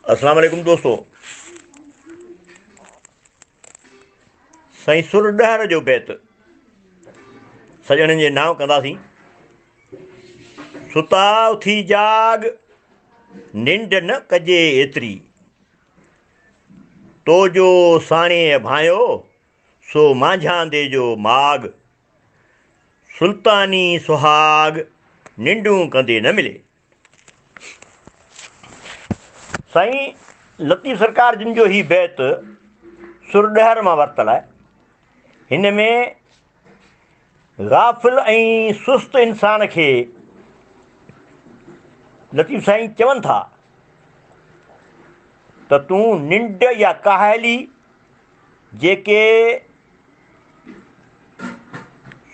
अस्सलाम वालेकुम दोस्तों। साईं सुरॾहर जो बैत सॼणनि जे नाम कंदासीं। सुता उथी जाग निंड न कजे एतिरी, तो जो साणे भायो सो मांझां दे जो माग, सुल्तानी सुहाग निंडूं कंदे न मिले। साईं लतीफ़ सरकार जिन जो ही बैत सुरॾहर मां वरितल आहे। हिन में गाफ़िल ऐं सुस्त इंसान खे लतीफ़ साईं चवनि था त तूं निंड या काहली जेके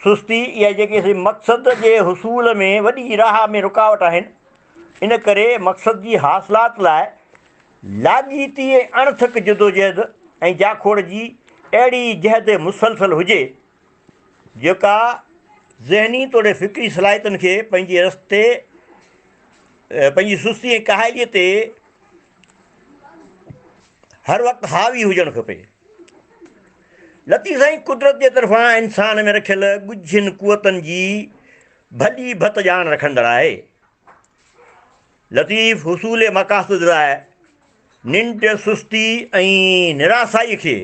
सुस्ती या जेके मक़सद जे हुसूल में वॾी राह में रुकावट आहिनि, इन करे मक़सद जी हासिलात लाइ लाॻीती ऐं अणथक जदोजहद ऐं जाखोड़ जी अहिड़ी जहद मुसलसल हुजे जेका ज़हनी तोड़े फ़िक्री सलाहियतुनि खे पंहिंजे रस्ते पंहिंजी सुस्ती ऐं काहलीअ ते हर वक़्तु हावी हुजणु खपे। लतीफ़ साईं कुदरत जे तरफ़ां इंसान में रखियल ॻुझियुनि कुवतनि जी भली भत ॼाण रखंदड़ आहे। लतीफ़ हुसूल मक़ासिद लाइ निंड सुस्ती ऐं निरासाई खे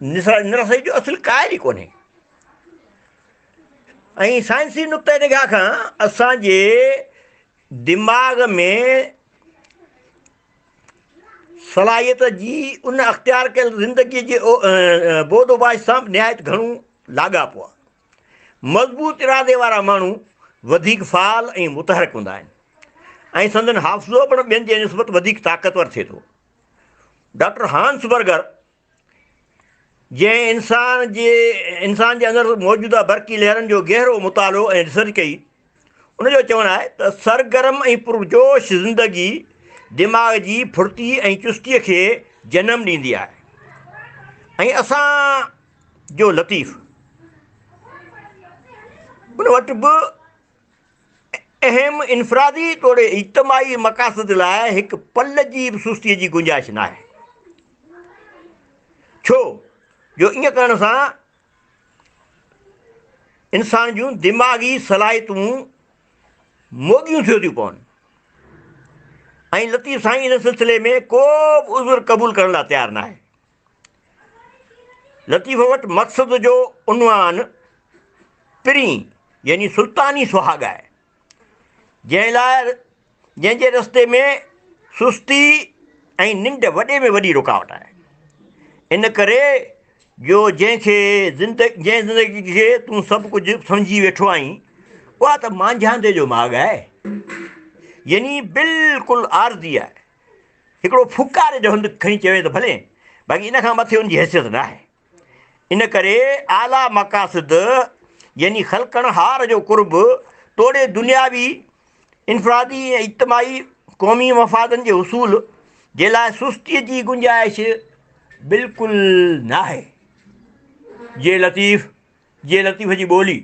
निरासाई जो असुलु काइल ई कोन्हे। ऐं साइंसी नुक़्ते निगाह खां असांजे दिमाग़ में सलाहियत जी उन अख़्तियार कयल ज़िंदगीअ जे बोदोबाश सां निहायत घणो लाॻापो आहे। मज़बूत इरादे वारा माण्हू वधीक फ़ाल ऐं मुतहरक हूंदा आहिनि ऐं संदन हाफ़िज़ो पिणु ॿियनि जे निस्बत वधीक ताक़तवर थिए थो। डॉक्टर हांस बर्गर जंहिं इंसान जे अंदरि मौजूदा बरक़ी लहरनि जो गहरो मुतालो ऐं रिसर्च कई, उनजो चवणु आहे त सरगर्म ऐं पुरजोश ज़िंदगी दिमाग़ जी फुर्ती ऐं चुस्तीअ खे जनमु ॾींदी आहे। ऐं असां जो लतीफ़ उन वटि बि अहम इनफ़रादी तौरु इज्तमाही मक़ासिद लाइ हिकु पल जी बि सुस्तीअ जी गुंजाइश न आहे। छो जो ईअं करण सां इंसान जूं दिमाग़ी सलाहियतूं मोगियूं थियूं थी पवनि ऐं लतीफ़ साईं इन सिलसिले में को बि उज़ुर क़बूल करण लाइ तयारु न आहे। लतीफ़ वटि मक़सद जो उनवान पिरी यानी सुल्तानी सुहाग आहे, जंहिंजे रस्ते में सुस्ती ऐं निंड वॾे में वॾी रुकावट आहे। इन करे जो जंहिं ज़िंदगी खे तूं सभु कुझु सम्झी वेठो आहीं, उहा त मांझांदे जो माग आहे, यानी बिल्कुलु आरज़ी आहे। हिकिड़ो फुकारे जो हंधु खणी चवे त भले, बाक़ी इन खां मथे हुनजी हैसियत न आहे। इन करे आला मक़ासिद यानी ख़ल्क़ण हार जो कुर्ब तोड़े दुनियावी इनफ़रादी ऐं इज्तमाही क़ौमी मफ़ादनि जे उसूल जे लाइ सुस्तीअ जी गुंजाइश बिल्कुलु न आहे। जे लतीफ़ जी ॿोली